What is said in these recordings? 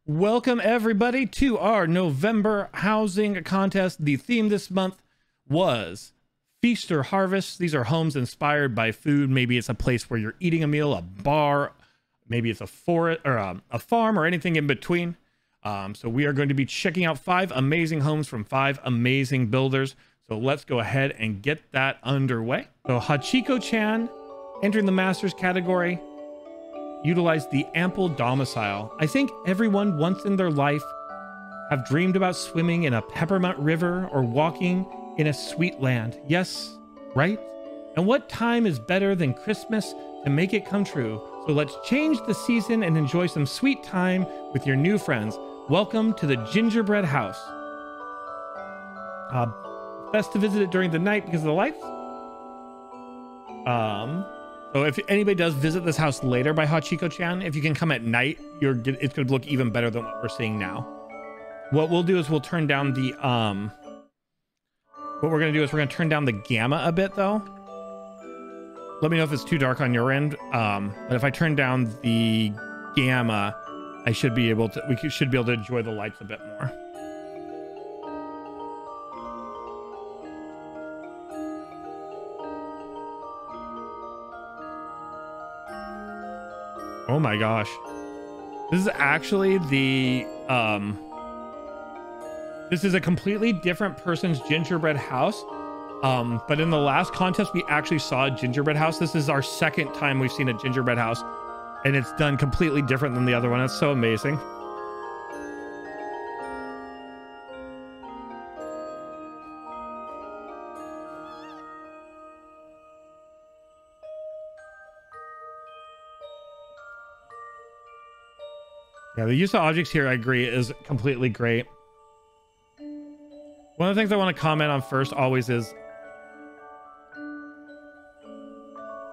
Welcome everybody to our November housing contest. The theme this month was Feast or Harvest. These are homes inspired by food. Maybe it's a place where you're eating a meal, a bar, maybe it's a forest or a farm or anything in between. So we are going to be checking out 5 amazing homes from 5 amazing builders. So let's go ahead and get that underway. So HachikoChan entering the Masters category. Utilize the ample domicile. I think everyone once in their life have dreamed about swimming in a peppermint river or walking in a sweet land. Yes, right? And what time is better than Christmas to make it come true? So let's change the season and enjoy some sweet time with your new friends. Welcome to the Gingerbread House. Best to visit it during the night because of the lights. So if anybody does visit this house later by HachikoChan, if you can come at night, it's going to look even better than what we're seeing now. What we'll do is we'll turn down the what we're going to do is we're going to turn down the gamma a bit though. Let me know if it's too dark on your end. But if I turn down the gamma, we should be able to enjoy the lights a bit more. Oh my gosh. This is actually the this is a completely different person's gingerbread house. But in the last contest we actually saw a gingerbread house. This is our second time we've seen a gingerbread house, and it's done completely different than the other one. That's so amazing. Yeah, the use of objects here, I agree, is completely great. One of the things I want to comment on first always is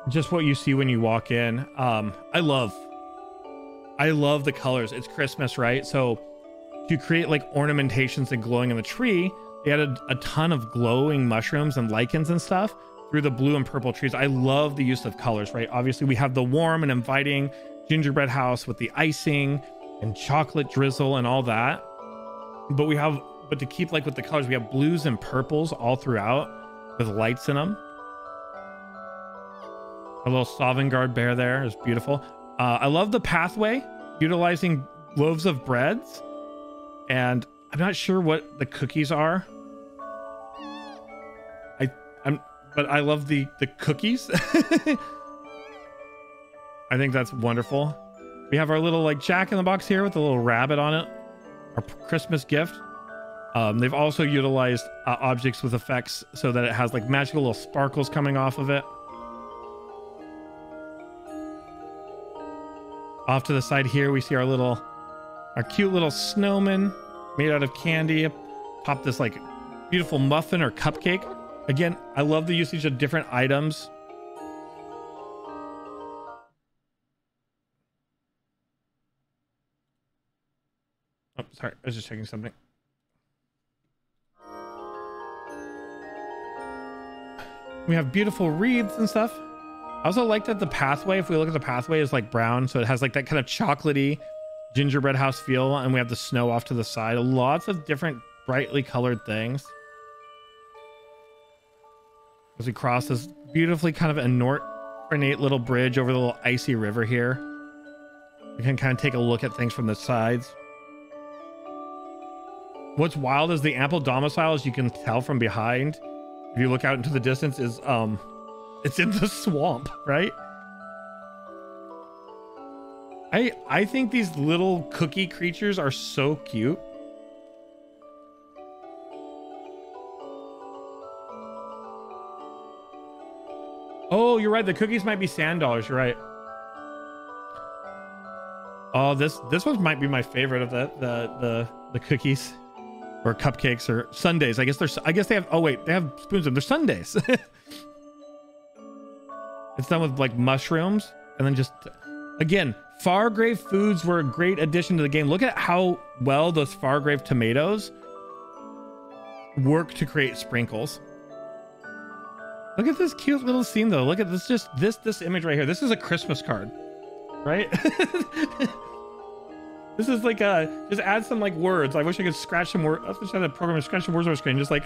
just what you see when you walk in. I love the colors. It's Christmas, right? So to create like ornamentations and glowing in the tree, they added a ton of glowing mushrooms and lichens and stuff through the blue and purple trees. I love the use of colors, right? Obviously we have the warm and inviting gingerbread house with the icing and chocolate drizzle and all that, but to keep like with the colors, we have blues and purples all throughout with lights in them. A little Sovngarde bear there is beautiful. I love the pathway utilizing loaves of breads, and I'm not sure what the cookies are. But I love the cookies. I think that's wonderful. We have our little like Jack in the Box here with a little rabbit on it, our Christmas gift. They've also utilized objects with effects so that it has like magical little sparkles coming off of it. Off to the side here, we see our cute little snowman made out of candy. Pop this like beautiful muffin or cupcake. Again, I love the usage of different items. Oh, sorry, I was just checking something. We have beautiful wreaths and stuff. I also like that the pathway, if we look at the pathway, is like brown, so it has like that kind of chocolatey gingerbread house feel, and we have the snow off to the side. Lots of different brightly colored things. As we cross this beautifully kind of ornate little bridge over the little icy river here, we can kind of take a look at things from the sides. What's wild is the ample domicile, as you can tell from behind, if you look out into the distance, is it's in the swamp, right? I think these little cookie creatures are so cute. Oh, you're right, the cookies might be sand dollars, you're right. Oh, this one might be my favorite of the cookies. Or cupcakes or sundaes. I guess they have, oh wait, they have spoons in them. They're sundaes. It's done with like mushrooms, and then just, again, Fargrave foods were a great addition to the game. Look at how well those Fargrave tomatoes work to create sprinkles. Look at this cute little scene though. Look at this image right here. This is a Christmas card, right? This is like just add some like words. I wish I could scratch some words. I wish I had a program to scratch some words on the screen. Just like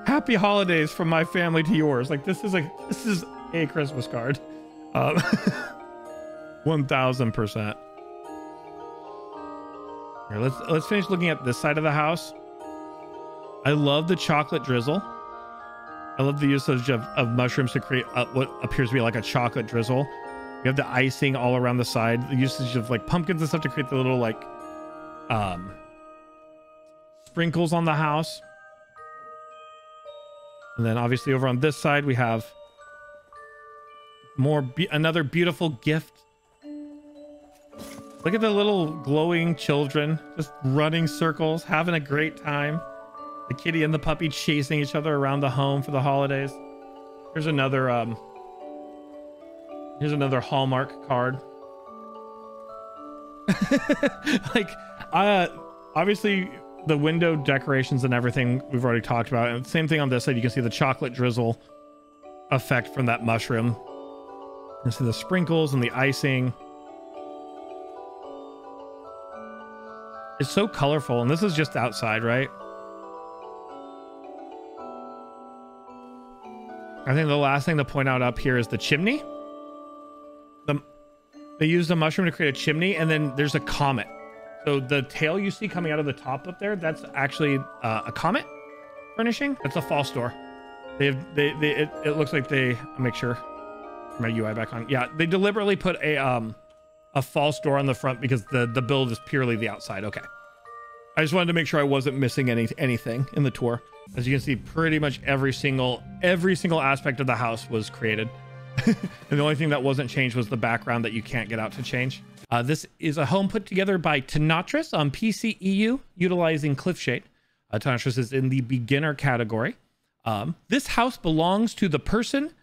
happy holidays from my family to yours. Like this is a Christmas card. 1000%. Here, let's finish looking at this side of the house. I love the chocolate drizzle. I love the usage of mushrooms to create what appears to be like a chocolate drizzle. You have the icing all around the side. The usage of like pumpkins and stuff to create the little like sprinkles on the house. And then obviously over on this side we have another beautiful gift. Look at the little glowing children just running circles, having a great time. The kitty and the puppy chasing each other around the home for the holidays. Here's another Hallmark card. Like obviously the window decorations and everything we've already talked about, and same thing on this side. You can see the chocolate drizzle effect from that mushroom. You can see the sprinkles and the icing. It's so colorful, and this is just outside, right? I think the last thing to point out up here is the chimney. They used a mushroom to create a chimney, and then there's a comet. So the tail you see coming out of the top up there, that's actually a comet furnishing. That's a false door. It looks like I'll make sure my UI back on. Yeah, they deliberately put a false door on the front because the build is purely the outside. Okay. I just wanted to make sure I wasn't missing anything in the tour. As you can see, pretty much every single aspect of the house was created. And the only thing that wasn't changed was the background that you can't get out to change. This is a home put together by Tanatriss on PC EU, utilizing Cliffshade. Tanatriss is in the beginner category. This house belongs to the person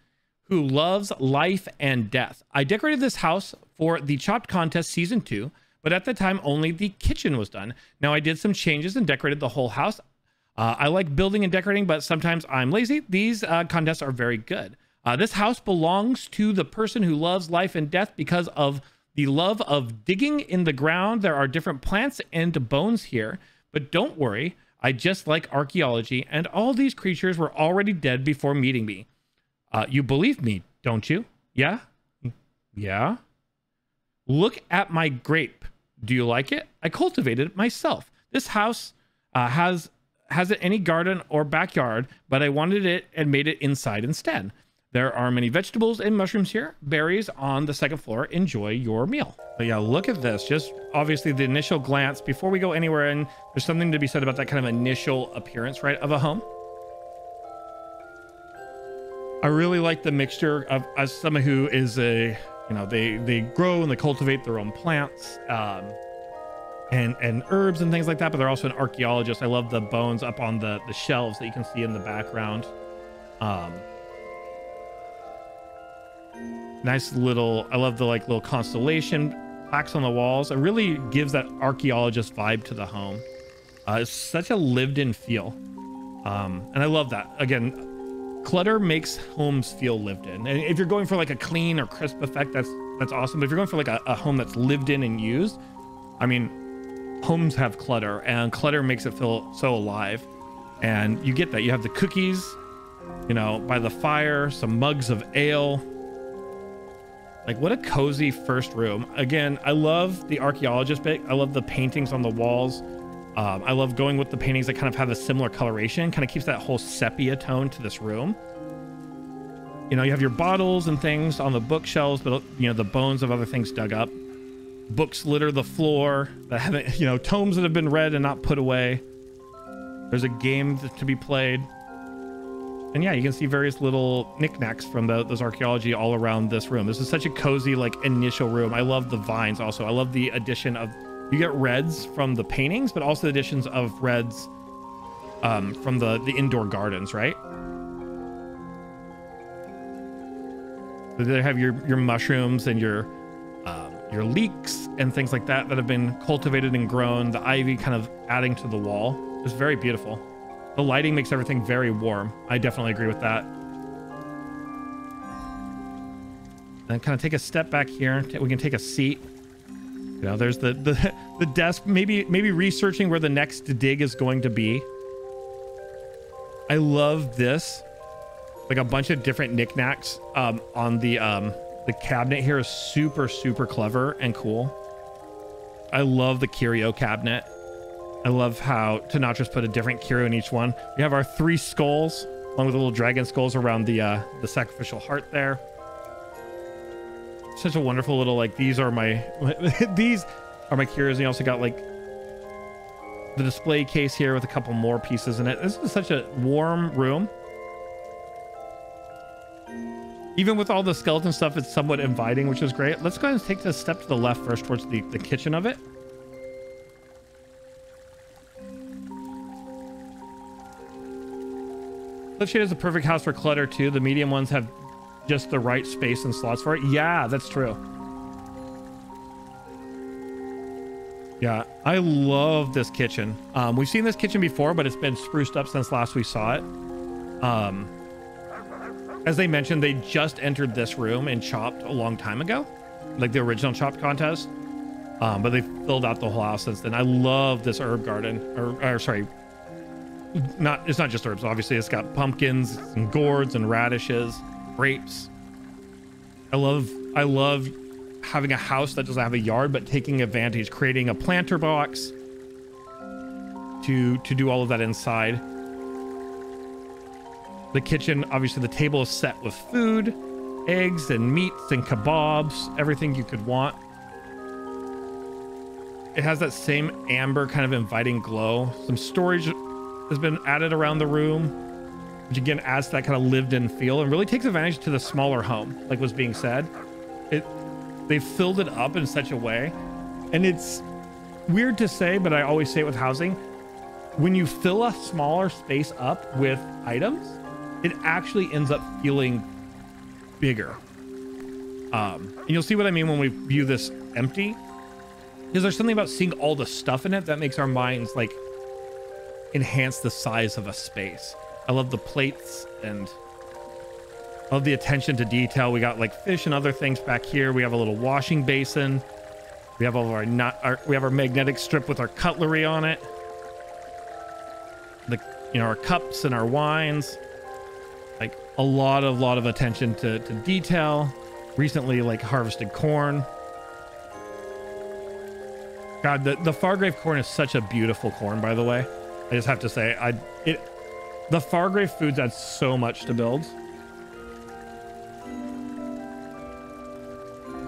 who loves life and death. I decorated this house for the Chopped Contest Season 2, but at the time only the kitchen was done. Now I did some changes and decorated the whole house. I like building and decorating, but sometimes I'm lazy. These contests are very good. This house belongs to the person who loves life and death because of the love of digging in the ground. There are different plants and bones here, but don't worry. I just like archaeology, and all these creatures were already dead before meeting me. You believe me, don't you? Yeah? Yeah? Look at my grape. Do you like it? I cultivated it myself. This house hasn't any garden or backyard, but I wanted it and made it inside instead. There are many vegetables and mushrooms here. Berries on the second floor. Enjoy your meal. But yeah, look at this. Just obviously the initial glance before we go anywhere, and there's something to be said about that kind of initial appearance, right, of a home. I really like the mixture of, as someone who is they grow and they cultivate their own plants and herbs and things like that, but they're also an archaeologist. I love the bones up on the shelves that you can see in the background. Nice little, I love the like little constellation plaques on the walls. It really gives that archaeologist vibe to the home. It's such a lived-in feel. And I love that. Again, clutter makes homes feel lived in. And if you're going for like a clean or crisp effect, that's awesome. But if you're going for like a home that's lived in and used, I mean, homes have clutter, and clutter makes it feel so alive. And you get that. You have the cookies, you know, by the fire, some mugs of ale. Like, what a cozy first room. Again, I love the archaeologist bit. I love the paintings on the walls. I love going with the paintings that kind of have a similar coloration. Kind of keeps that whole sepia tone to this room. You know, you have your bottles and things on the bookshelves, but, you know, the bones of other things dug up. Books litter the floor that haven't, you know, tomes that have been read and not put away. There's a game to be played. And yeah, you can see various little knickknacks from those archaeology all around this room. This is such a cozy, like, initial room. I love the vines also. I love the addition of, you get reds from the paintings, but also the additions of reds from the indoor gardens, right? So they have your mushrooms and your leeks and things like that that have been cultivated and grown. The ivy kind of adding to the wall. It's very beautiful. The lighting makes everything very warm. I definitely agree with that. Then kind of take a step back here. We can take a seat. You know, there's the The desk, maybe researching where the next dig is going to be. I love this. Like a bunch of different knickknacks on the cabinet here is super, super clever and cool. I love the curio cabinet. I love how Tanatriss put a different curio in each one. We have our 3 skulls, along with the little dragon skulls around the sacrificial heart there. Such a wonderful little, like, these are my curios. And you also got like the display case here with a couple more pieces in it. This is such a warm room. Even with all the skeleton stuff, it's somewhat inviting, which is great. Let's go ahead and take a step to the left first towards the kitchen of it. Cliffshade is a perfect house for clutter too. The medium ones have just the right space and slots for it. Yeah, that's true. Yeah, I love this kitchen. We've seen this kitchen before, but it's been spruced up since last we saw it. As they mentioned, they just entered this room and chopped a long time ago, like the original chopped contest. But they filled out the whole house since then. I love this herb garden, or sorry, it's not just herbs. Obviously, it's got pumpkins and gourds and radishes, grapes. I love having a house that doesn't have a yard, but taking advantage, creating a planter box to do all of that inside. The kitchen, obviously the table is set with food, eggs and meats and kebabs, everything you could want. It has that same amber kind of inviting glow. Some storage has been added around the room, which again adds to that kind of lived in feel and really takes advantage to the smaller home, like was being said. They filled it up in such a way, and it's weird to say, but I always say it with housing, when you fill a smaller space up with items, it actually ends up feeling bigger. And you'll see what I mean when we view this empty, because there's something about seeing all the stuff in it that makes our minds like enhance the size of a space. I love the plates and I love the attention to detail. We got like fish and other things back here. We have a little washing basin. We have all of we have our magnetic strip with our cutlery on it. Our cups and our wines. Like a lot of attention to detail. Recently, like harvested corn. God, the Fargrave corn is such a beautiful corn, by the way. I just have to say, the Fargrave foods add so much to build.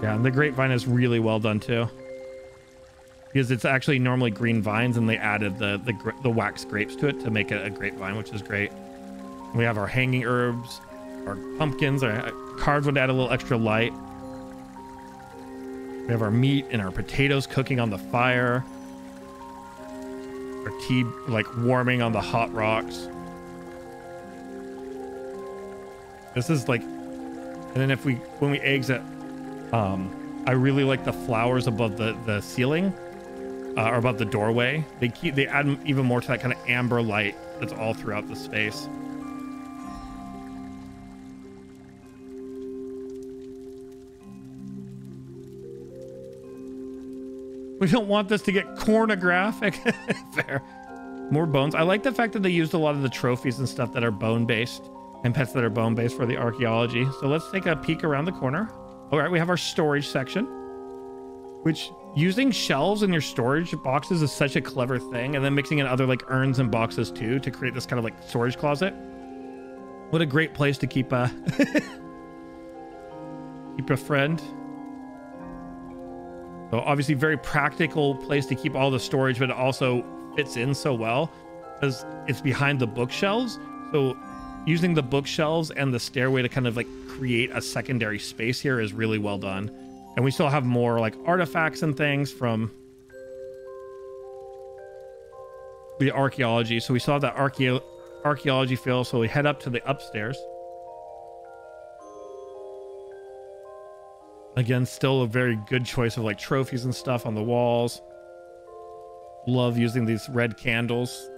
Yeah, and the grapevine is really well done too, because it's actually normally green vines, and they added the wax grapes to it to make it a grapevine, which is great. We have our hanging herbs, our pumpkins, our cards would add a little extra light. We have our meat and our potatoes cooking on the fire. Our tea like warming on the hot rocks. This is like, and then when we exit, I really like the flowers above the ceiling, or above the doorway. They add even more to that kind of amber light that's all throughout the space. We don't want this to get pornographic. Fair. More bones. I like the fact that they used a lot of the trophies and stuff that are bone based, and pets that are bone based for the archaeology. So let's take a peek around the corner. All right, we have our storage section, which using shelves in your storage boxes is such a clever thing. And then mixing in other like urns and boxes too to create this kind of like storage closet. What a great place to keep a keep a friend. So obviously very practical place to keep all the storage, but it also fits in so well because it's behind the bookshelves. So using the bookshelves and the stairway to kind of like create a secondary space here is really well done. And we still have more like artifacts and things from the archaeology. So we still have that archaeology feel. So we head up to the upstairs. Again, still a very good choice of like trophies and stuff on the walls. Love using these red candles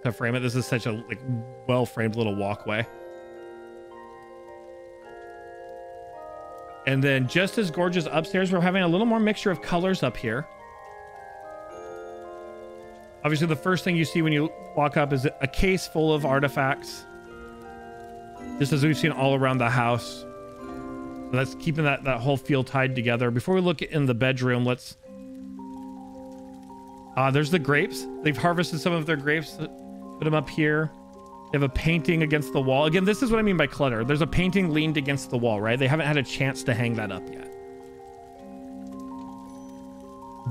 to frame it. This is such a like well-framed little walkway. And then just as gorgeous upstairs, we're having a little more mixture of colors up here. Obviously, the first thing you see when you walk up is a case full of artifacts, just as we've seen all around the house. So that's keeping that whole feel tied together. Before we look in the bedroom, let's... there's the grapes. They've harvested some of their grapes, put them up here. They have a painting against the wall. Again, this is what I mean by clutter. There's a painting leaned against the wall, right? They haven't had a chance to hang that up yet.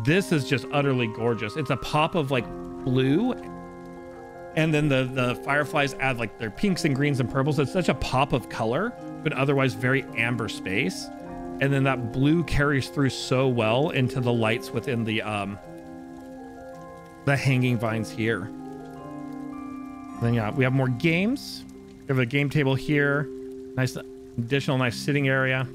This is just utterly gorgeous. It's a pop of like blue, and then the fireflies add like their pinks and greens and purples. It's such a pop of color, but otherwise very amber space. And then that blue carries through so well into the lights within the hanging vines here. Then yeah, we have more games. We have a game table here. Nice additional nice sitting area.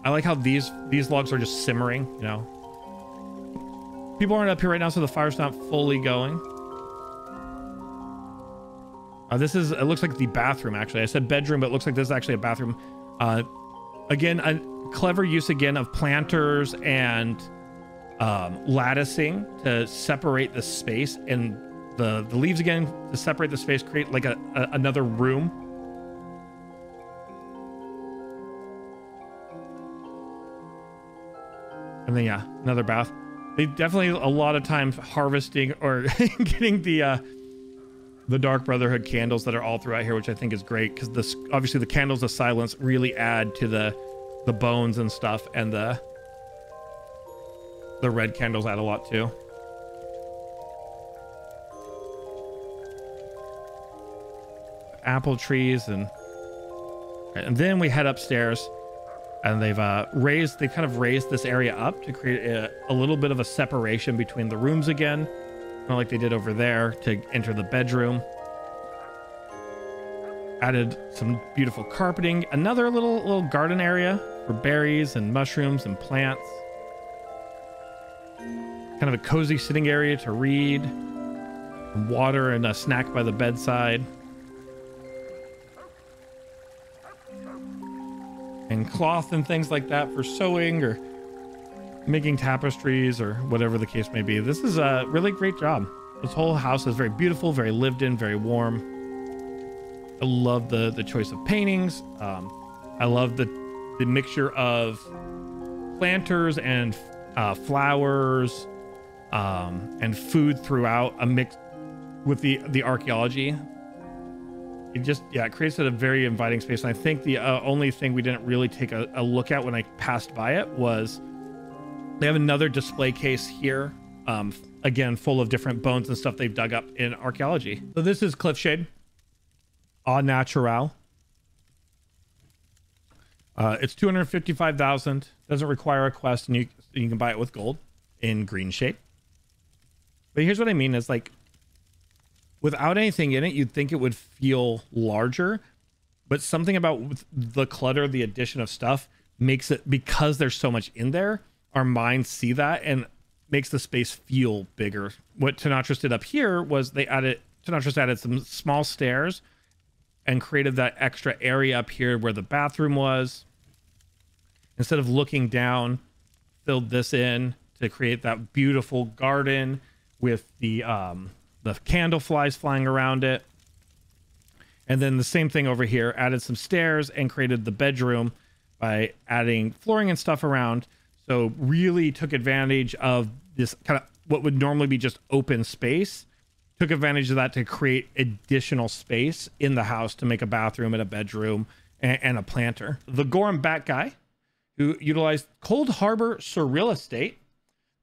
I like how these logs are just simmering, you know. People aren't up here right now, so the fire's not fully going. This is, it looks like the bathroom, actually. I said bedroom, but it looks like this is actually a bathroom. Again, a clever use again of planters and latticing to separate the space, and the leaves again to separate the space, create like another room. And then yeah, another bath. They definitely a lot of times harvesting or getting the Dark Brotherhood candles that are all throughout here, which I think is great, because this obviously the candles of silence really add to the bones and stuff, and the red candles add a lot too. Apple trees, and then we head upstairs, and they've kind of raised this area up to create a little bit of a separation between the rooms again, kind of like they did over there to enter the bedroom. Added some beautiful carpeting, another little garden area for berries and mushrooms and plants. Kind of a cozy sitting area to read, water and a snack by the bedside, and cloth and things like that for sewing or making tapestries or whatever the case may be. This is a really great job. This whole house is very beautiful, very lived in, very warm. I love the choice of paintings. I love the mixture of planters and flowers and food throughout, a mix with the archaeology. It just, yeah, it creates a very inviting space. And I think the only thing we didn't really take a look at when I passed by it was they have another display case here, again full of different bones and stuff they've dug up in archaeology. So this is Cliffshade au natural. It's 255,000. Doesn't require a quest, and you can buy it with gold in green shape. But here's what I mean is, like, without anything in it, you'd think it would feel larger, but something about the clutter, the addition of stuff, makes it, because there's so much in there, our minds see that and makes the space feel bigger. What Tanatriss did up here was Tanatriss added some small stairs and created that extra area up here where the bathroom was. Instead of looking down, filled this in to create that beautiful garden with the candle flies flying around it. And then the same thing over here, added some stairs and created the bedroom by adding flooring and stuff around. So really took advantage of this kind of what would normally be just open space, took advantage of that to create additional space in the house to make a bathroom and a bedroom and a planter. TheGorramBatguy, who utilized Cold Harbor Surreal Estate.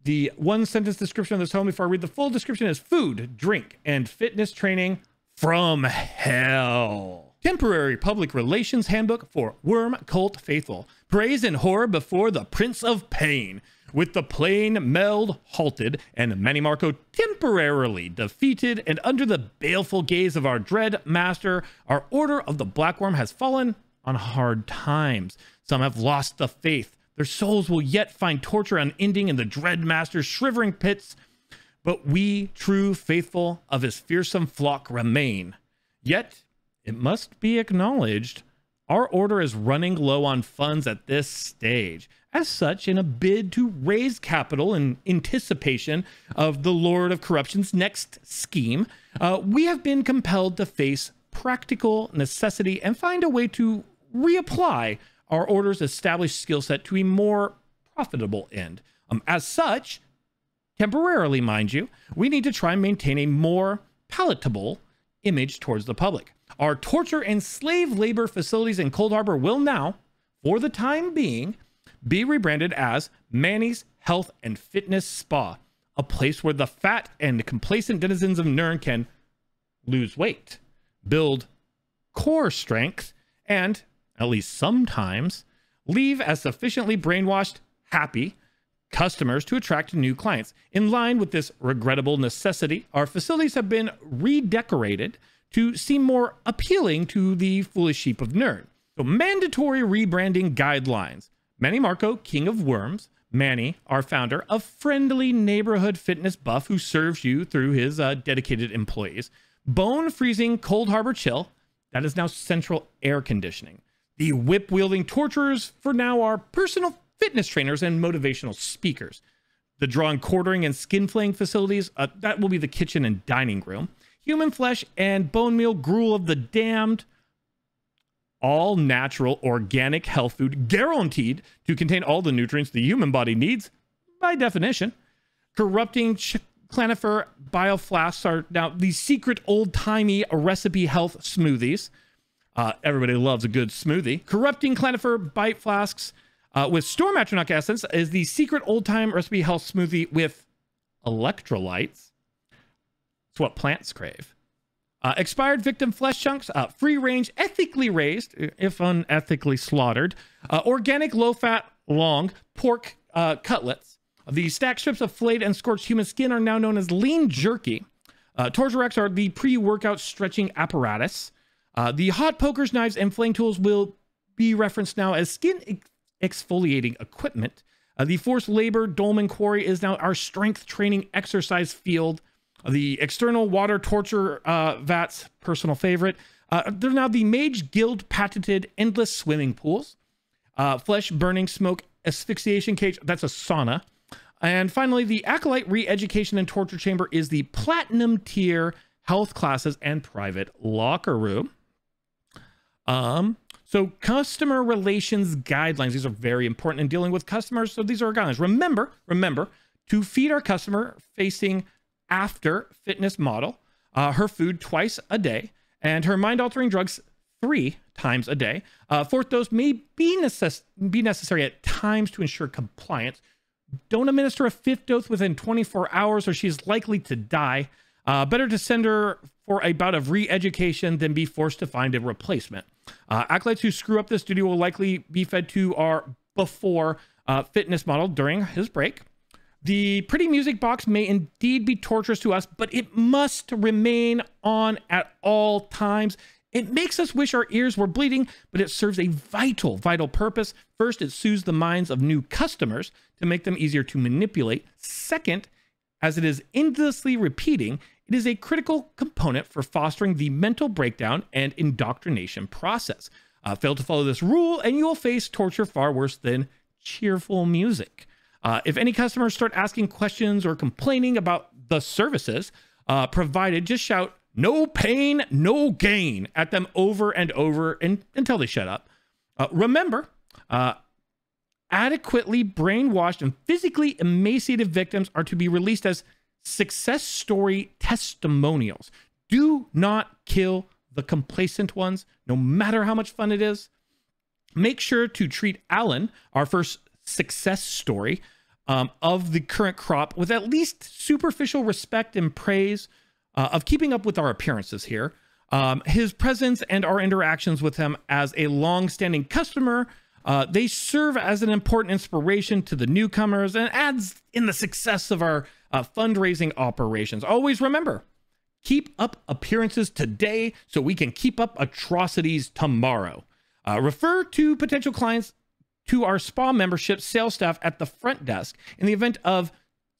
The one sentence description of this home before I read the full description is food, drink, and fitness training from hell. Temporary public relations handbook for worm cult faithful. Praise and horror before the Prince of Pain. With the plane meld halted and Manimarco temporarily defeated, and under the baleful gaze of our dread master, our order of the Black Worm has fallen on hard times. Some have lost the faith. Their souls will yet find torture unending in the dread master's shivering pits, but we, true faithful of his fearsome flock, remain. Yet, it must be acknowledged, our order is running low on funds at this stage. As such, in a bid to raise capital in anticipation of the Lord of Corruption's next scheme, we have been compelled to face practical necessity and find a way to reapply our order's established skill set to a more profitable end. As such, temporarily, mind you, we need to try and maintain a more palatable image towards the public. Our torture and slave labor facilities in Cold Harbor will now, for the time being, be rebranded as Manny's Health and Fitness Spa, a place where the fat and complacent denizens of Nern can lose weight, build core strength, and, at least sometimes, leave as sufficiently brainwashed, happy customers to attract new clients. In line with this regrettable necessity, our facilities have been redecorated to seem more appealing to the foolish sheep of Nern. So, mandatory rebranding guidelines. Manny Marco, King of Worms. Manny, our founder, a friendly neighborhood fitness buff who serves you through his dedicated employees. Bone freezing Cold Harbor chill. That is now central air conditioning. The whip-wielding torturers for now are personal fitness trainers and motivational speakers. The draw and quartering and skin flaying facilities, that will be the kitchen and dining room. Human flesh and bone meal gruel of the damned. All natural, organic health food guaranteed to contain all the nutrients the human body needs, by definition. Corrupting clanifer bioflasks are now the secret old-timey recipe health smoothies. Everybody loves a good smoothie. Corrupting clanifer bite flasks with storm atronach essence is the secret old-time recipe health smoothie with electrolytes. It's what plants crave. Expired victim flesh chunks, free range, ethically raised, if unethically slaughtered, organic low-fat long pork cutlets. The stacked strips of flayed and scorched human skin are now known as lean jerky. Torturex are the pre-workout stretching apparatus. The hot pokers, knives, and flaying tools will be referenced now as skin exfoliating equipment. The forced labor dolmen quarry is now our strength training exercise field. The external water torture vats, personal favorite. They're now the Mage Guild patented endless swimming pools. Flesh burning smoke asphyxiation cage, that's a sauna. And finally, the Acolyte Re-Education and Torture Chamber is the platinum tier health classes and private locker room. So customer relations guidelines. These are very important in dealing with customers. So these are our guidelines. Remember to feed our customer facing after fitness model her food twice a day and her mind-altering drugs 3 times a day. Fourth dose may be necessary at times to ensure compliance. Don't administer a 5th dose within 24 hours or she's likely to die. Better to send her for a bout of re-education than be forced to find a replacement. Acolytes who screw up this duty will likely be fed to our before fitness model during his break. The pretty music box may indeed be torturous to us, but it must remain on at all times. It makes us wish our ears were bleeding, but it serves a vital purpose. First, it soothes the minds of new customers to make them easier to manipulate. Second, as it is endlessly repeating, it is a critical component for fostering the mental breakdown and indoctrination process. Fail to follow this rule, and you will face torture far worse than cheerful music. If any customers start asking questions or complaining about the services provided, just shout, "No pain, no gain," at them over and over until they shut up. Remember, adequately brainwashed and physically emaciated victims are to be released as success story testimonials. Do not kill the complacent ones, no matter how much fun it is. Make sure to treat Alan, our first success story of the current crop, with at least superficial respect and praise of keeping up with our appearances here. His presence and our interactions with him as a long-standing customer, they serve as an important inspiration to the newcomers and adds in the success of our fundraising operations. Always remember, keep up appearances today so we can keep up atrocities tomorrow. Refer to potential clients to our spa membership sales staff at the front desk. In the event of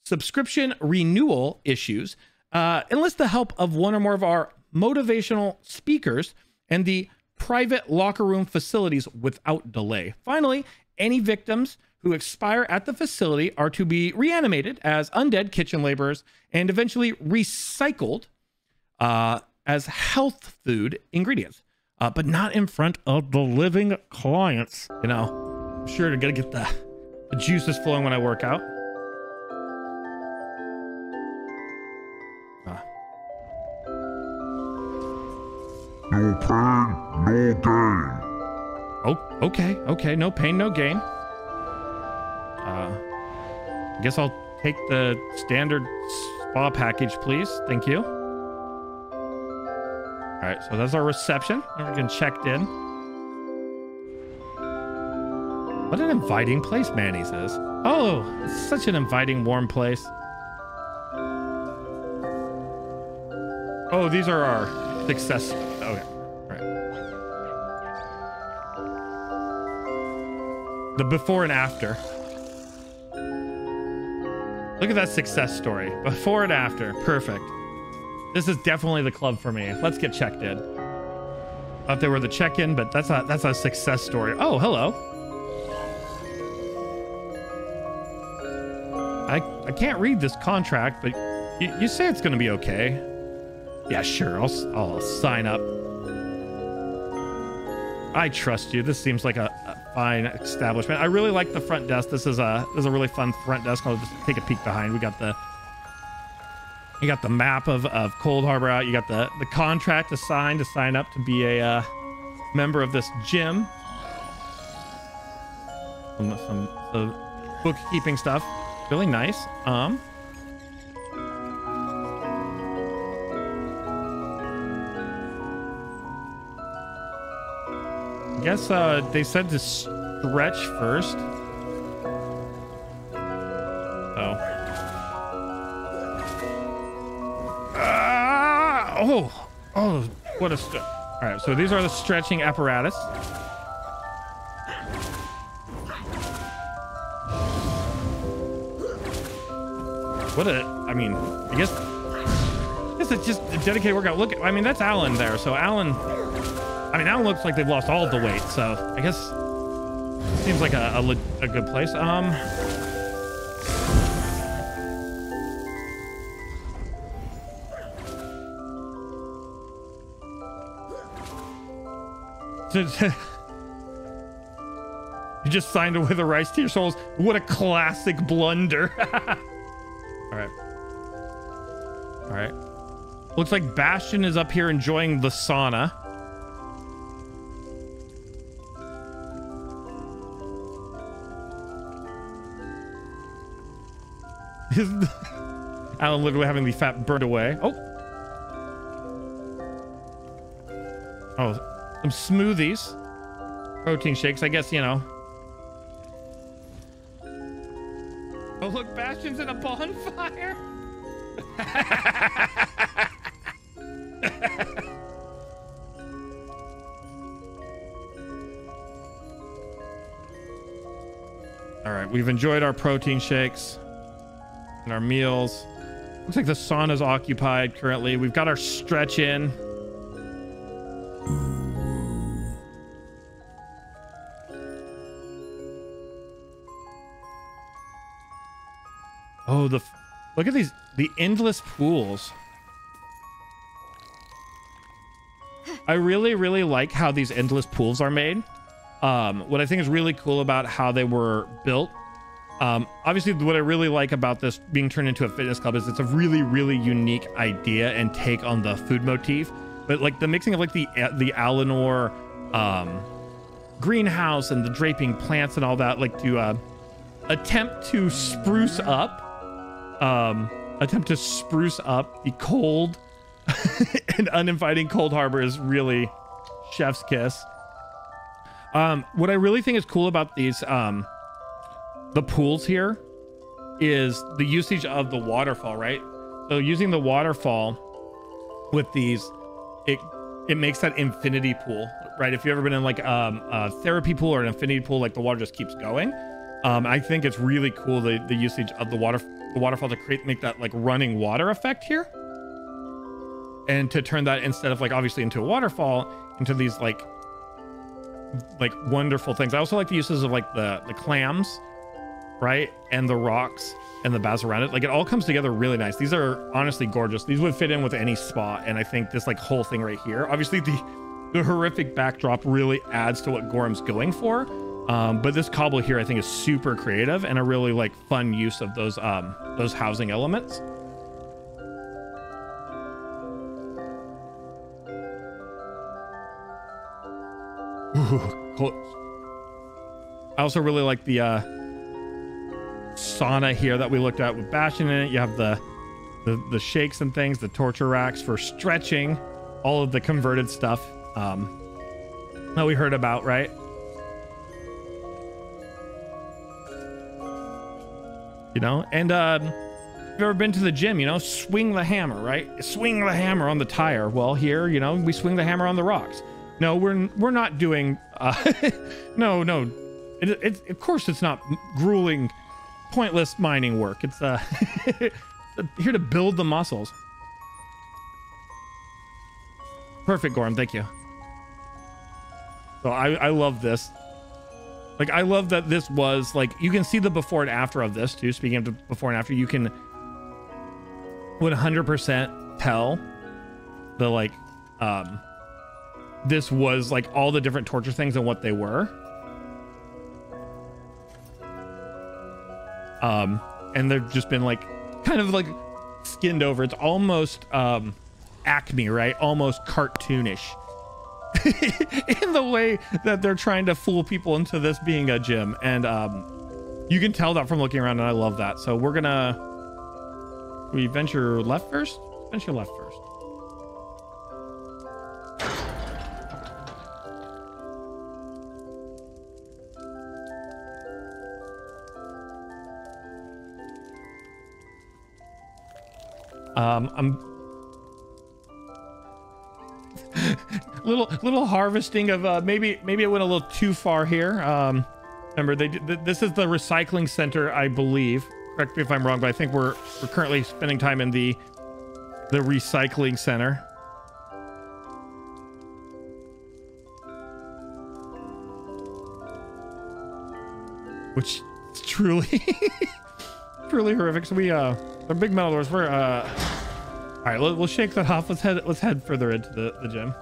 subscription renewal issues, enlist the help of one or more of our motivational speakers and the private locker room facilities without delay. Finally, any victims who expire at the facility are to be reanimated as undead kitchen laborers and eventually recycled as health food ingredients, but not in front of the living clients. You know, I'm sure to get the juices flowing when I work out. No pain, no gain. Oh, okay. No pain, no gain. I guess I'll take the standard spa package, please. Thank you. All right, so that's our reception. Everyone checked in. What an inviting place, Manny says. Oh, it's such an inviting, warm place. Oh, these are our success. Okay, all right. The before and after. Look at that success story. Before and after. Perfect. This is definitely the club for me. Let's get checked in. Thought they were the check-in, but that's a success story. Oh, hello. I can't read this contract, but you say it's going to be okay. Yeah, sure. I'll sign up. I trust you. This seems like a fine establishment. I really like the front desk. This is a really fun front desk. I'll just take a peek behind. You got the map of Cold Harbor out. You got the contract to sign up to be a member of this gym. Some bookkeeping stuff. Really nice. I guess they said to stretch first. Oh, what a all right, so these are the stretching apparatus. I guess it's just a dedicated workout. Look, I mean, that's Alan there. So Alan looks like they've lost all of the weight. So I guess seems like a good place. You just signed it with a rice to your souls. What a classic blunder. All right. Looks like Bastion is up here enjoying the sauna. Alan literally having the fat burned away. Oh, some smoothies, protein shakes. I guess, you know. Oh, look, Bastion's in a bonfire. All right, we've enjoyed our protein shakes and our meals. Looks like the sauna's occupied currently. We've got our stretch in. Oh, look at the endless pools. I really, really like how these endless pools are made. What I think is really cool about how they were built. Obviously, what I really like about this being turned into a fitness club is it's a really, really unique idea and take on the food motif. But like the mixing of like the Alinor greenhouse and the draping plants and all that, like to attempt to spruce up the cold and uninviting Cold Harbor is really chef's kiss. What I really think is cool about these the pools here is the usage of the waterfall, right? So using the waterfall with these, it makes that infinity pool, right? If you've ever been in like a therapy pool or an infinity pool, like the water just keeps going. I think it's really cool the usage of the waterfall to make that like running water effect here, and to turn that instead of like obviously into a waterfall into these like wonderful things. I also like the uses of like the clams right? And the rocks and the boughs around it. Like it all comes together really nice. These are honestly gorgeous. These would fit in with any spot. And I think this like whole thing right here, obviously the horrific backdrop really adds to what Gorram's going for. But this cobble here, I think is super creative and a really like fun use of those housing elements. Ooh, cool. I also really like the sauna here that we looked at with Bastion in it. You have the shakes and things, the torture racks for stretching, all of the converted stuff that we heard about, right? You know, and if you've ever been to the gym, you know, swing the hammer, right? Swing the hammer on the tire. Well, here, you know, we swing the hammer on the rocks. No, we're not doing no. It's of course it's not grueling, pointless mining work. It's here to build the muscles. Perfect, Gorram, thank you. So I love this. Like I love that this was like, you can see the before and after of this too. Speaking of the before and after, you can 100% tell the like this was like all the different torture things and what they were. And they've just been like kind of like skinned over. It's almost Acme, right? Almost cartoonish in the way that they're trying to fool people into this being a gym. And you can tell that from looking around, and I love that. So we're gonna, we venture left first? Venture left first. I'm little harvesting of maybe it went a little too far here. Remember this is the recycling center, I believe. Correct me if I'm wrong, but I think we're currently spending time in the recycling center. Which is truly truly horrific. So we the big metal doors, we're all right, we'll shake that off. Let's head further into the gym.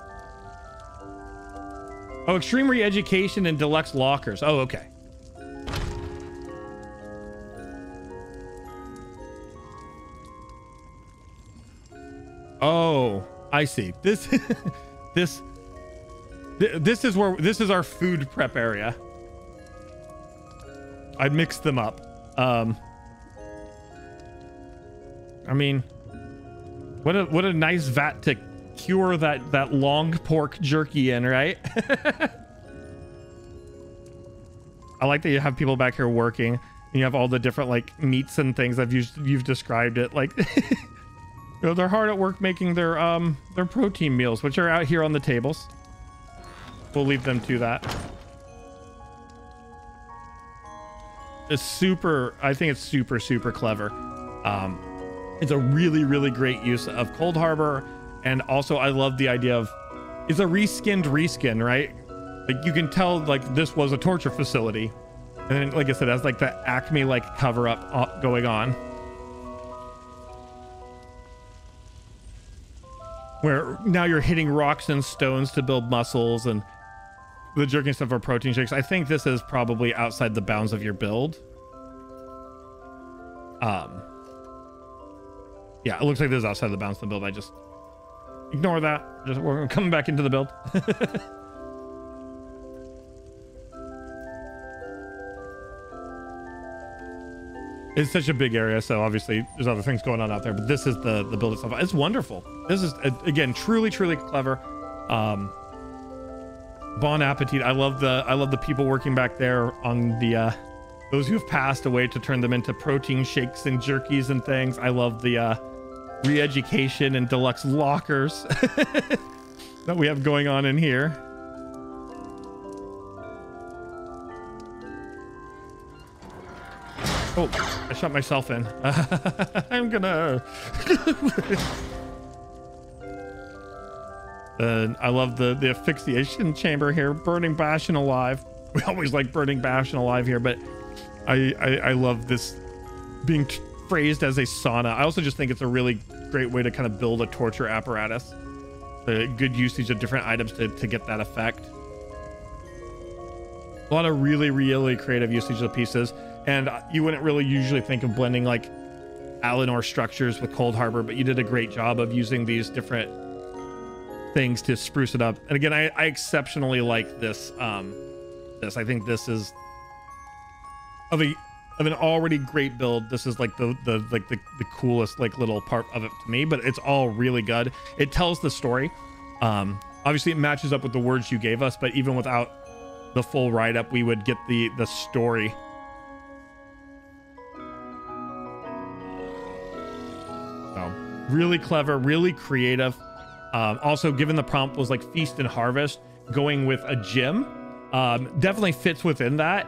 Oh, extreme re-education and deluxe lockers. Oh, okay. Oh, I see. This this is our food prep area. I mixed them up. I mean, what a nice vat to cure that long pork jerky in, right? I like that you have people back here working, and you have all the different like meats and things that you've described it like. You know, they're hard at work making their protein meals, which are out here on the tables. We'll leave them to that. I think it's super clever. It's a really great use of Cold Harbor, and also I love the idea of it's a reskin, right? Like you can tell like this was a torture facility, and then, like I said, it has like the Acme like cover up going on, where now you're hitting rocks and stones to build muscles, and the jerking stuff are protein shakes. I think this is probably outside the bounds of your build. Yeah, it looks like this is outside the bounds of the build. I just ignore that. We're coming back into the build. It's such a big area, so obviously there's other things going on out there, but this is the build itself. It's wonderful. This is again truly clever. Bon appetit. I love the people working back there on the those who have passed away to turn them into protein shakes and jerkies and things. I love the re-education and deluxe lockers that we have going on in here. Oh, I shot myself in. I'm gonna. I love the asphyxiation chamber here, burning Bastion alive. We always like burning Bastion alive here, but I love this being phrased as a sauna. I also just think it's a really great way to kind of build a torture apparatus. A good usage of different items to get that effect. A lot of really, really creative usage of pieces. And you wouldn't really usually think of blending like Alinor structures with Cold Harbor, but you did a great job of using these different things to spruce it up. And again, I exceptionally like this. I think this is of an already great build. This is like the coolest like little part of it to me, but it's all really good. It tells the story. Obviously it matches up with the words you gave us, but even without the full write-up, we would get the story. So really clever, really creative. Also, given the prompt was like feast and harvest, going with a gym definitely fits within that,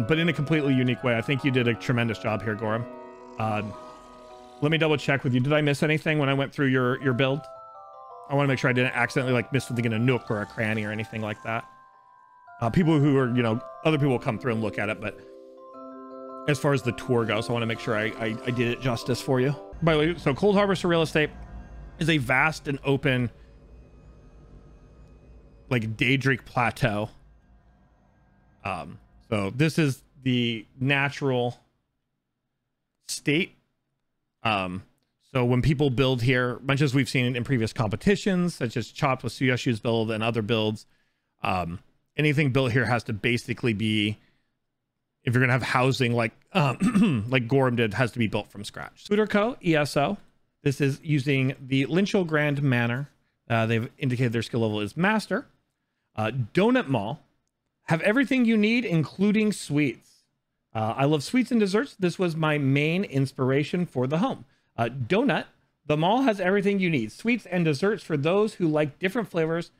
but in a completely unique way. I think you did a tremendous job here, Gorram. Let me double check with you. Did I miss anything when I went through your build? I want to make sure I didn't accidentally like miss something in a nook or a cranny or anything like that. People who are, other people will come through and look at it, but as far as the tour goes, I want to make sure I did it justice for you. By the way, so Cold Harbor Surreal Estate is a vast and open like Daedric plateau. So this is the natural state. So when people build here, much as we've seen in previous competitions, such as Chopped with Suyashu's build and other builds, anything built here has to basically be, if you're gonna have housing like like Gorram did, has to be built from scratch. Futerko ESO. This is using the Lynchial Grand Manor. They've indicated their skill level is Master. Donut Mall. Have everything you need, including sweets. I love sweets and desserts. This was my main inspiration for the home. Donut. The mall has everything you need. Sweets and desserts for those who like different flavors.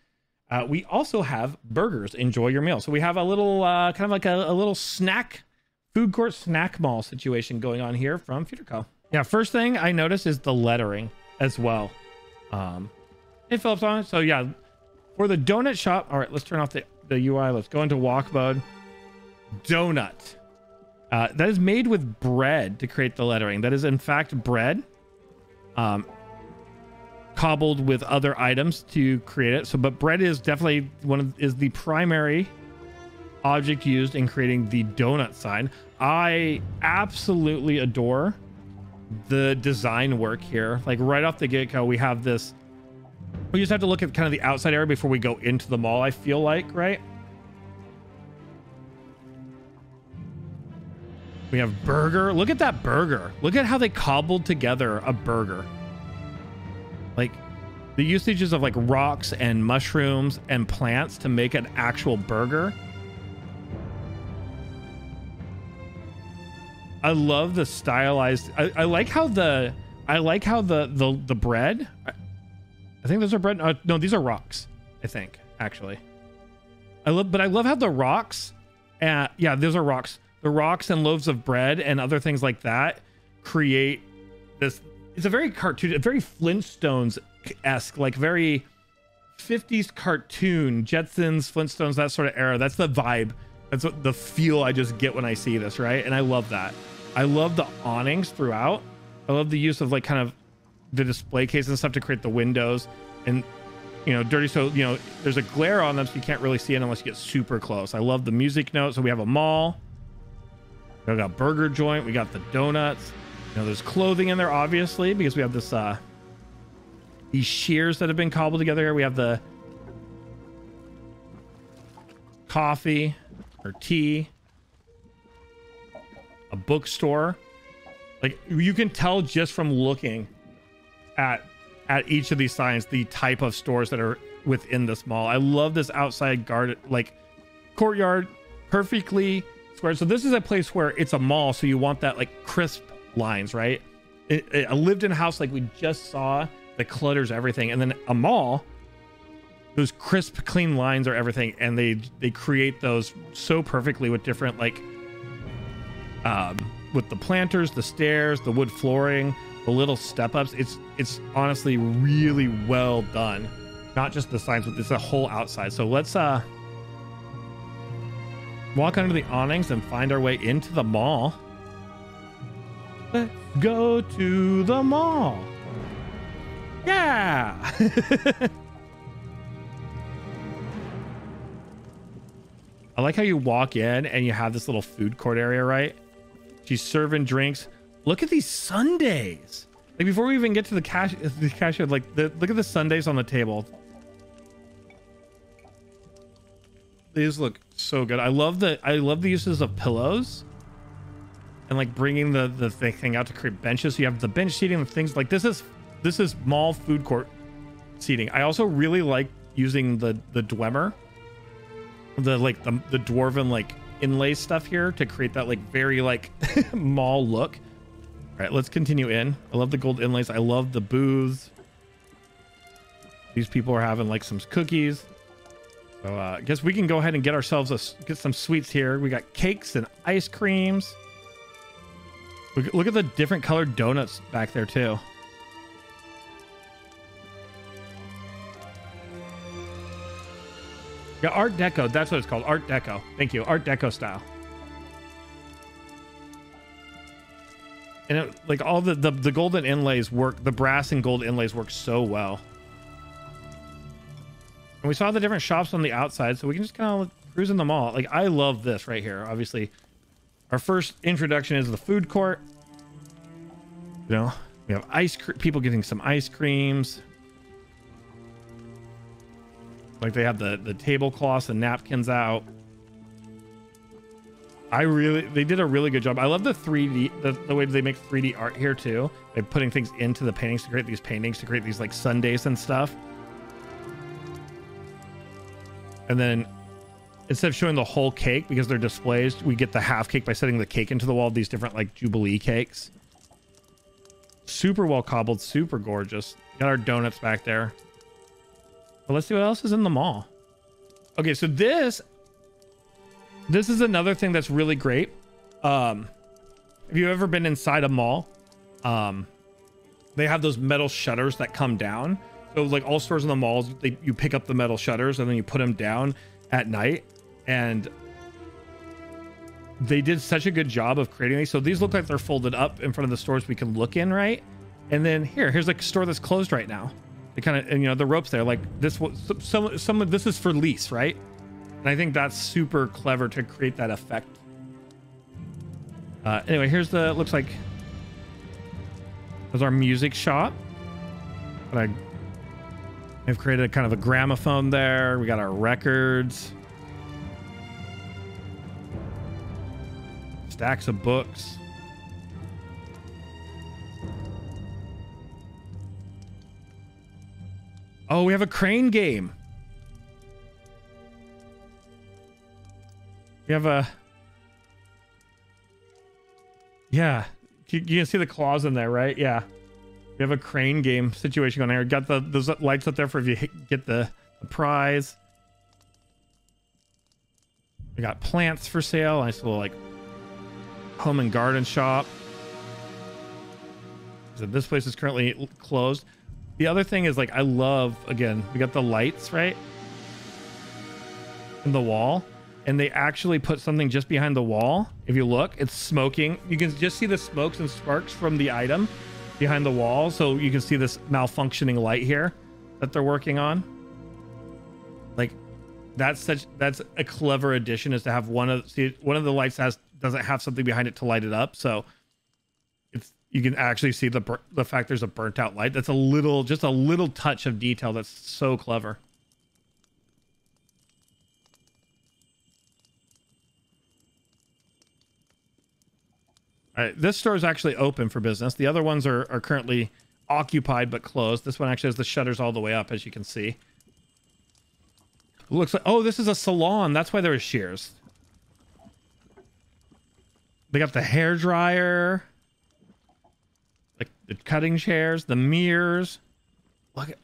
We also have burgers. Enjoy your meal. So we have a little kind of like a little snack, food court snack mall situation going on here from Futerko. Yeah, first thing I noticed is the lettering as well. Hey, Phillips on it. So yeah, for the donut shop. All right, let's turn off the UI. Let's go into walk mode. Donut. That is made with bread to create the lettering. That is in fact bread. Cobbled with other items to create it. So, but bread is definitely is the primary object used in creating the donut sign. I absolutely adore the design work here. Like right off the get-go, we have this. We just have to look at kind of the outside area before we go into the mall, I feel like, right? We have burger. Look at that burger. Look at how they cobbled together a burger. Like the usages of like rocks and mushrooms and plants to make an actual burger. I love the stylized. I like how the bread. I think those are bread. No, these are rocks. I think actually. I love how the rocks. Yeah, those are rocks. The rocks and loaves of bread and other things like that create this. It's a very cartoon, very Flintstones-esque, like very 50s cartoon, Jetsons, Flintstones, that sort of era. That's the vibe. That's what the feel I just get when I see this, right? And I love that. I love the awnings throughout. I love the use of like kind of the display case and stuff to create the windows and, dirty. So, there's a glare on them so you can't really see it unless you get super close. I love the music note. So we have a mall. We got burger joint. We got the donuts. There's clothing in there, obviously, because we have this, these shears that have been cobbled together here. We have the coffee or tea, a bookstore. Like you can tell just from looking at each of these signs, the type of stores that are within this mall. I love this outside garden, like courtyard, perfectly square. So this is a place where it's a mall. So you want that like crisp lines, right? A lived-in house like we just saw, the clutters everything, and then a mall, those crisp clean lines are everything, and they create those so perfectly with different like with the planters, the stairs, the wood flooring, the little step-ups. It's honestly really well done, not just the signs, but it's a whole outside. So let's walk under the awnings and find our way into the mall. Let's go to the mall. Yeah. I like how you walk in and you have this little food court area, right? She's serving drinks. Look at these sundaes. Like before we even get to the cashier, like look at the sundaes on the table. These look so good. I love the uses of pillows and like bringing the thing out to create benches. So you have the bench seating and things like this is mall food court seating. I also really like using the Dwemer, the dwarven like inlay stuff here to create that like very like mall look. All right, let's continue in. I love the gold inlays. I love the booths. These people are having like some cookies. So I guess we can go ahead and get ourselves get some sweets here. We got cakes and ice creams. Look at the different colored donuts back there too. Yeah, Art Deco. That's what it's called. Art Deco. Thank you. Art Deco style. And it, like all the golden inlays work. The brass and gold inlays work so well. And we saw the different shops on the outside, so we can just kind of cruise in the mall. Like I love this right here. Obviously, our first introduction is the food court. You know, we have people getting some ice creams. Like they have the tablecloths and napkins out. They did a really good job. I love the 3D, the way they make 3D art here too. They're putting things into the paintings to create these like sundaes and stuff. And then instead of showing the whole cake because they're displays, we get the half cake by setting the cake into the wall. These different like Jubilee cakes. Super well cobbled, super gorgeous. Got our donuts back there. But let's see what else is in the mall. Okay, so this is another thing that's really great. Have you ever been inside a mall? They have those metal shutters that come down. So like all stores in the malls, you pick up the metal shutters and then you put them down at night. And they did such a good job of creating these. So these look like they're folded up in front of the stores we can look in, right? And then here's like a store that's closed right now. They kind of, and you know, the ropes there, like this, some of this is for lease, right? And I think that's super clever to create that effect. Anyway, looks like there's our music shop. But I've created kind of a gramophone there. We got our records. Stacks of books. Oh, we have a crane game. We have a... Yeah. You can see the claws in there, right? Yeah. We have a crane game situation going here. Got those lights up there for if you get the prize. We got plants for sale. Nice little like home and garden shop. So this place is currently closed. The other thing is like I love, again, we got the lights, right? In the wall. And they actually put something just behind the wall. If you look, it's smoking. You can just see the smokes and sparks from the item behind the wall. So you can see this malfunctioning light here that they're working on. Like that's a clever addition, is to have one of the lights doesn't have something behind it to light it up. So you can actually see the fact there's a burnt out light. That's just a little touch of detail that's so clever. All right, this store is actually open for business. The other ones are currently occupied but closed. This one actually has the shutters all the way up, as you can see. It looks like, oh, this is a salon. That's why there are shears. They got the hair dryer, like the cutting chairs, the mirrors. Look at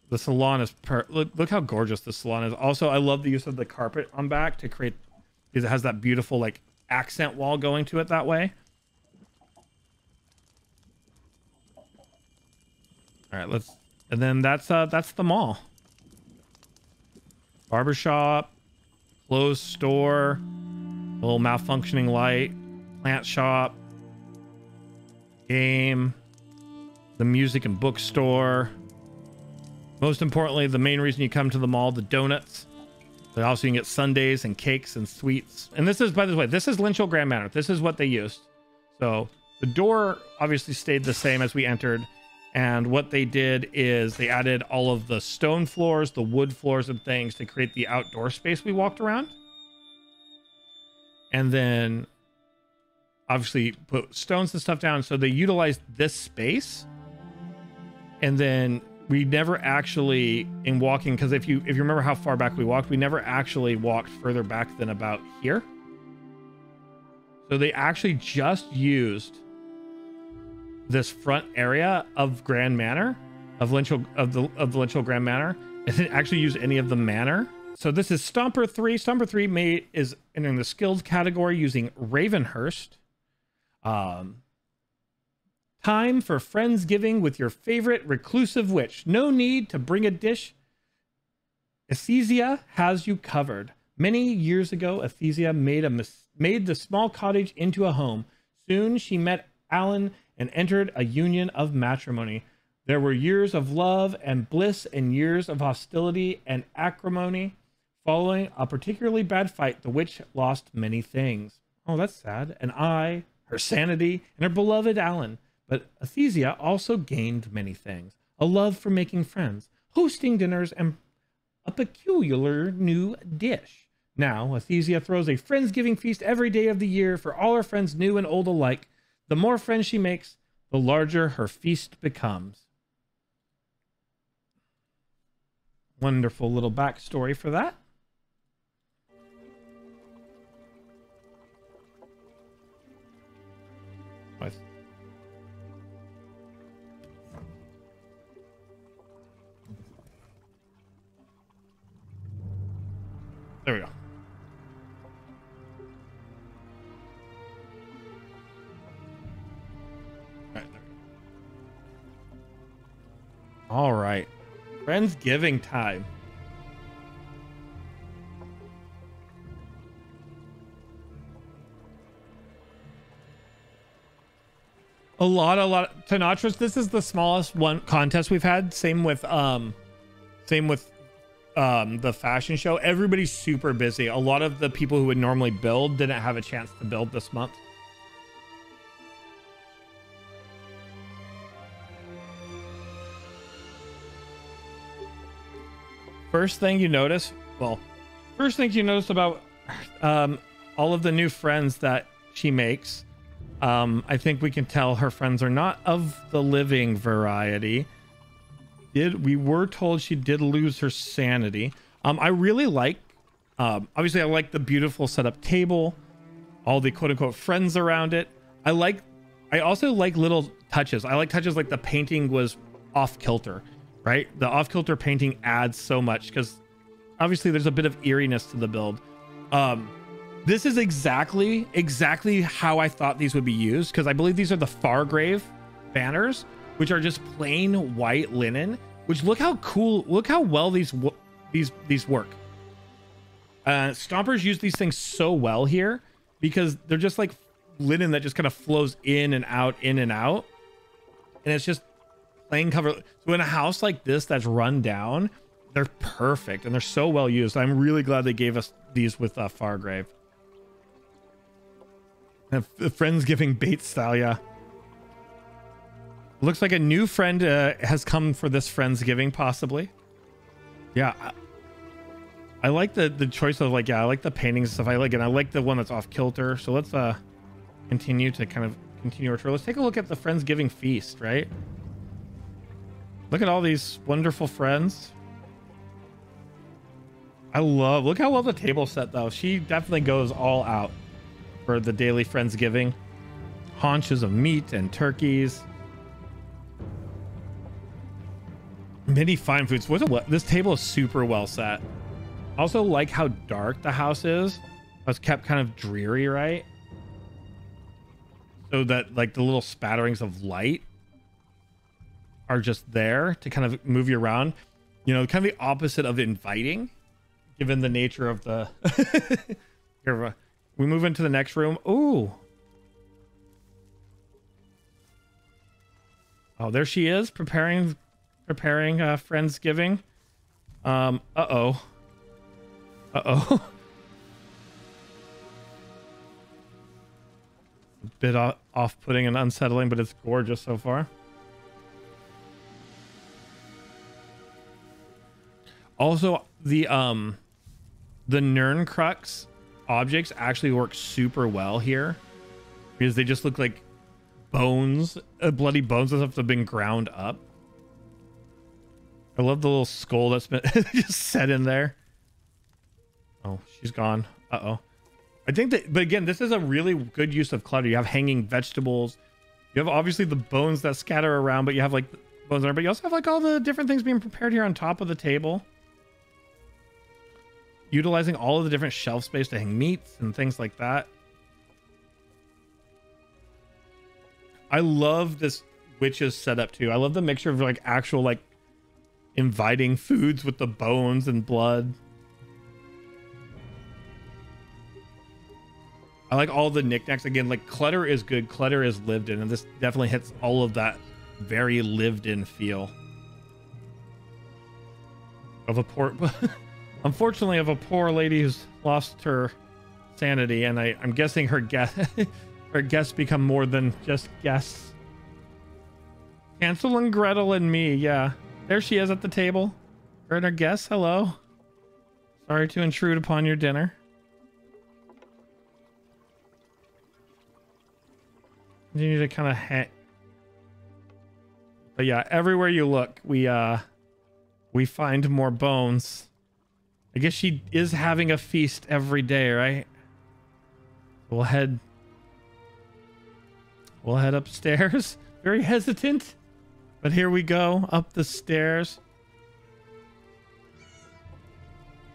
the salon is look how gorgeous the salon is. Also, I love the use of the carpet on back to create, because it has that beautiful like accent wall going to it that way. All right, and then that's the mall. barbershop, clothes store, a little malfunctioning light, plant shop, game, the music and bookstore. Most importantly, the main reason you come to the mall, the donuts. But also you can get sundaes and cakes and sweets. And this is, by the way, this is Lynchial Grand Manor. This is what they used. So the door obviously stayed the same as we entered. And what they did is they added all of the stone floors, the wood floors and things to create the outdoor space we walked around. And then obviously put stones and stuff down. So they utilized this space. And then we never actually, in walking, because if you remember how far back we walked, we never actually walked further back than about here. So they actually just used this front area of Grand Manor, of Lynchial, of the Lynchial Grand Manor, and didn't actually use any of the manor. So this is Stomper 3. Stomper 3 is entering the skills category using Ravenhurst. Time for Friendsgiving with your favorite reclusive witch. No need to bring a dish. Athesia has you covered. Many years ago, Athesia made the small cottage into a home. Soon she met Alan and entered a union of matrimony. There were years of love and bliss and years of hostility and acrimony. Following a particularly bad fight, the witch lost many things. Oh, that's sad. An eye, her sanity, and her beloved Alan. But Athesia also gained many things. A love for making friends, hosting dinners, and a peculiar new dish. Now, Athesia throws a Friendsgiving feast every day of the year for all her friends, new and old alike. The more friends she makes, the larger her feast becomes. Wonderful little backstory for that. Nice. There we go. All right. Friendsgiving time. A lot. Tanatriss, this is the smallest one contest we've had. Same with the fashion show. Everybody's super busy. A lot of the people who would normally build didn't have a chance to build this month. First thing you notice about all of the new friends that she makes, I think we can tell her friends are not of the living variety. We were told she did lose her sanity. I really like, obviously I like the beautiful setup table, all the quote unquote friends around it. I also like little touches. I like touches like the painting was off kilter, right? The off kilter painting adds so much because obviously there's a bit of eeriness to the build. This is exactly how I thought these would be used, because I believe these are the Fargrave banners, which are just plain white linen, which look how cool, look how well these work. Stompers use these things so well here because they're just like linen that just kind of flows in and out, and it's just plain cover. So in a house like this that's run down, they're perfect and they're so well used. I'm really glad they gave us these with Fargrave. The Friendsgiving bait style, yeah. Looks like a new friend has come for this Friendsgiving, possibly. Yeah, I like the choice of, like, yeah, I like the paintings and stuff. I like the one that's off kilter. So let's continue our tour. Let's take a look at the Friendsgiving Feast, right? Look at all these wonderful friends. Look how well the table's set, though. She definitely goes all out for the daily Friendsgiving. Haunches of meat and turkeys. Many fine foods. This table is super well set. Also like how dark the house is. It's kept kind of dreary, right? So that like the little spatterings of light are just there to kind of move you around. You know, kind of the opposite of inviting. given the nature of the here, we move into the next room. Ooh. Oh, there she is, preparing Friendsgiving. Uh-oh. Uh-oh. A bit off-putting and unsettling, but it's gorgeous so far. Also, the Nirncrux objects actually work super well here because they just look like bones, bloody bones that have been ground up. I love the little skull that's been just set in there. Oh, she's gone. Uh-oh. I think that, but again, this is a really good use of clutter. You have hanging vegetables. You have obviously the bones that scatter around, but you have like bones there, but you also have like all the different things being prepared here on top of the table. Utilizing all of the different shelf space to hang meats and things like that. I love this witch's setup too. I love the mixture of like actual like inviting foods with the bones and blood. I like all the knickknacks. Again, like clutter is good. Clutter is lived in, and this definitely hits all of that very lived in feel of a poor unfortunately of a poor lady who's lost her sanity, and I'm guessing her guests become more than just guests. Hansel and Gretel and me, yeah. There she is at the table. Her and her guests, hello. Sorry to intrude upon your dinner. Continue to kind of hang. But yeah, everywhere you look, we find more bones. I guess she is having a feast every day, right? We'll head upstairs. Very hesitant, but here we go, up the stairs.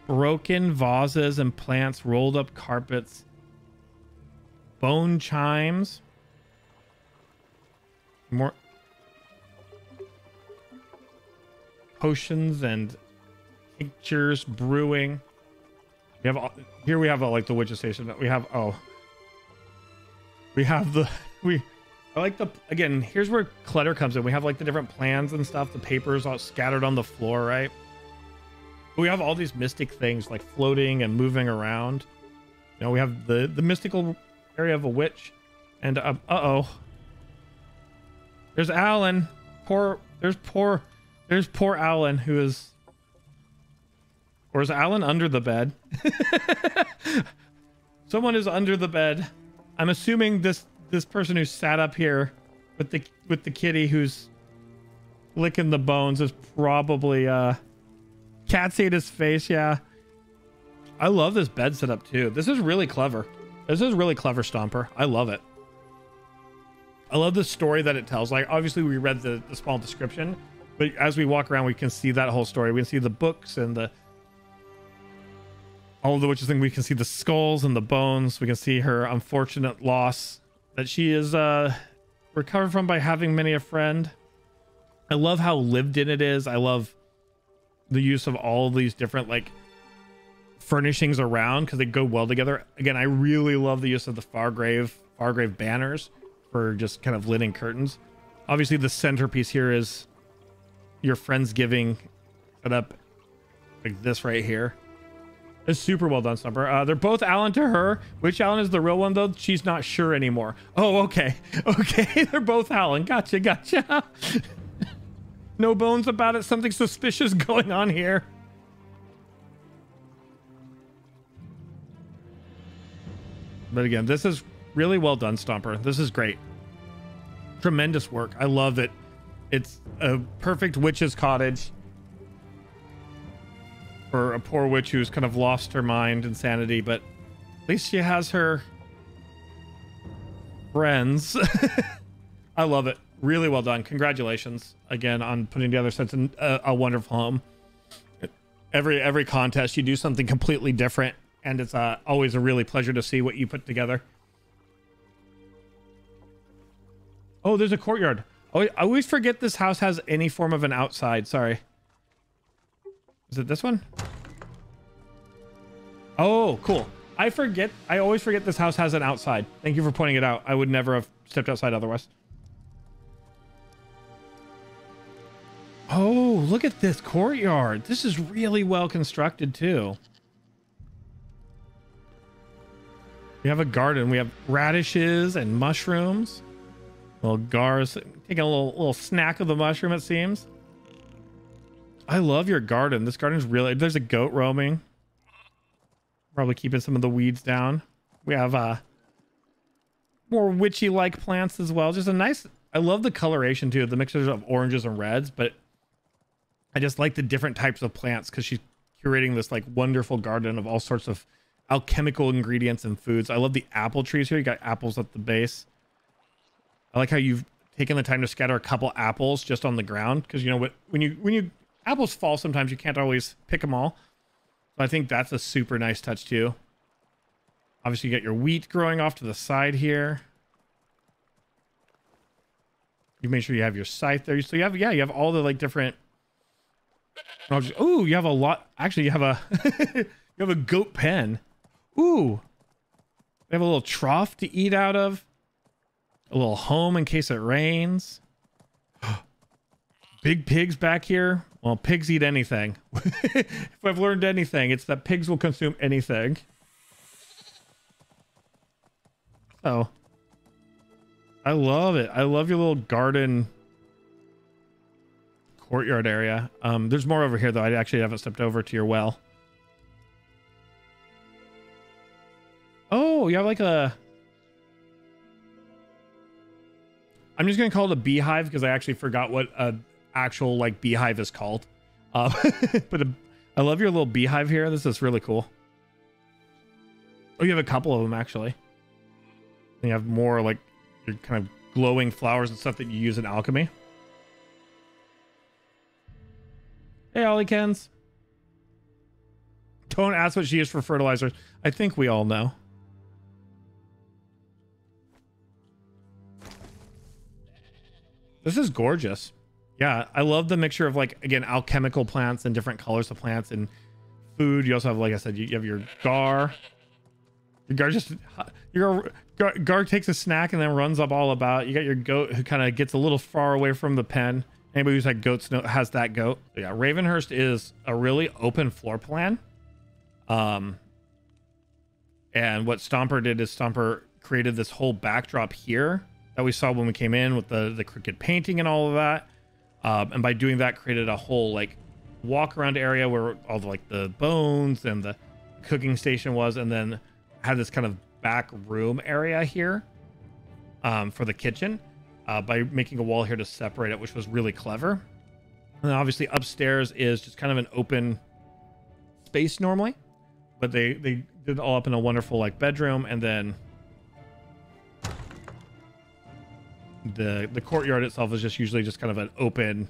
Broken vases and plants, rolled up carpets, bone chimes, more potions and tinctures brewing. We have here we have like the witch's station. We have I like the, again, here's where clutter comes in. We have like the different plans and stuff, the papers all scattered on the floor, right? We have all these mystic things like floating and moving around. You know, we have the mystical area of a witch, and uh-oh. There's Alan. There's poor Alan, who is, or is Alan under the bed? Someone is under the bed. I'm assuming this person who sat up here with the kitty who's licking the bones is probably Cats ate his face. Yeah, I love this bed setup too. This is really clever. This is really clever, Stomper. I love it. I love the story that it tells. Like, obviously we read the small description, but as we walk around we can see that whole story. We can see the books and all of the witches thing. We can see the skulls and the bones. We can see her unfortunate loss that she is recovered from by having many a friend. I love how lived in it is. I love the use of all of these different like furnishings around because they go well together. Again, I really love the use of the Fargrave banners for just kind of linen curtains. Obviously the centerpiece here is your Friendsgiving set up like this right here. It's super well done, Stomper. They're both Alan to her. Which Alan is the real one, though? She's not sure anymore. Oh, okay. Okay, they're both Alan. Gotcha. No bones about it. Something suspicious going on here. But again, this is really well done, Stomper. This is great. Tremendous work. I love it. It's a perfect witch's cottage for a poor witch who's kind of lost her mind and sanity, but at least she has her friends. I love it. Really well done. Congratulations again on putting together such a wonderful home. Every contest you do something completely different, and it's always a really pleasure to see what you put together. Oh, there's a courtyard. Oh, I always forget this house has any form of an outside. Sorry. Is it this one? Oh, cool. I always forget this house has an outside. Thank you for pointing it out. I would never have stepped outside otherwise. Oh, look at this courtyard. This is really well constructed too. We have a garden. We have radishes and mushrooms. Little Gar's taking a little snack of the mushroom, it seems. I love your garden. This garden's really... There's a goat roaming. Probably keeping some of the weeds down. We have more witchy-like plants as well. Just a nice... I love the coloration too. The mixtures of oranges and reds, but I just like the different types of plants because she's curating this like wonderful garden of all sorts of alchemical ingredients and foods. I love the apple trees here. You got apples at the base. I like how you've taken the time to scatter a couple apples just on the ground because you know what, when you apples fall, sometimes you can't always pick them all. So I think that's a super nice touch too. Obviously, you got your wheat growing off to the side here. You make sure you have your scythe there. So you have all the like different. Oh, you have a lot. Actually, you have a you have a goat pen. Ooh, they have a little trough to eat out of. A little home in case it rains. Big pigs back here. Well, pigs eat anything. If I've learned anything, it's that pigs will consume anything. Oh, I love it. I love your little garden courtyard area. There's more over here though. I actually haven't stepped over to your well. Oh, you have like a... I'm just gonna call it a beehive because I actually forgot what an actual like beehive is called. But I love your little beehive here. This is really cool. Oh, you have a couple of them actually. And you have more like your kind of glowing flowers and stuff that you use in alchemy. Hey, Ollykens. Don't ask what she used for fertilizers. I think we all know. This is gorgeous. Yeah, I love the mixture of like, again, alchemical plants and different colors of plants and food. You also have, like I said, you have your Gar. Gar takes a snack and then runs up all about. You got your goat who kind of gets a little far away from the pen. Anybody who's had goats has that goat. So yeah, Ravenhurst is a really open floor plan. And what Stomper did is Stomper created this whole backdrop here that we saw when we came in with the crooked painting and all of that. And by doing that, created a whole like walk around area where all the like the bones and the cooking station was, and then had this kind of back room area here for the kitchen by making a wall here to separate it, which was really clever. And then obviously upstairs is just kind of an open space normally, but they did it all up in a wonderful like bedroom, and then the courtyard itself is just usually just kind of an open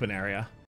area.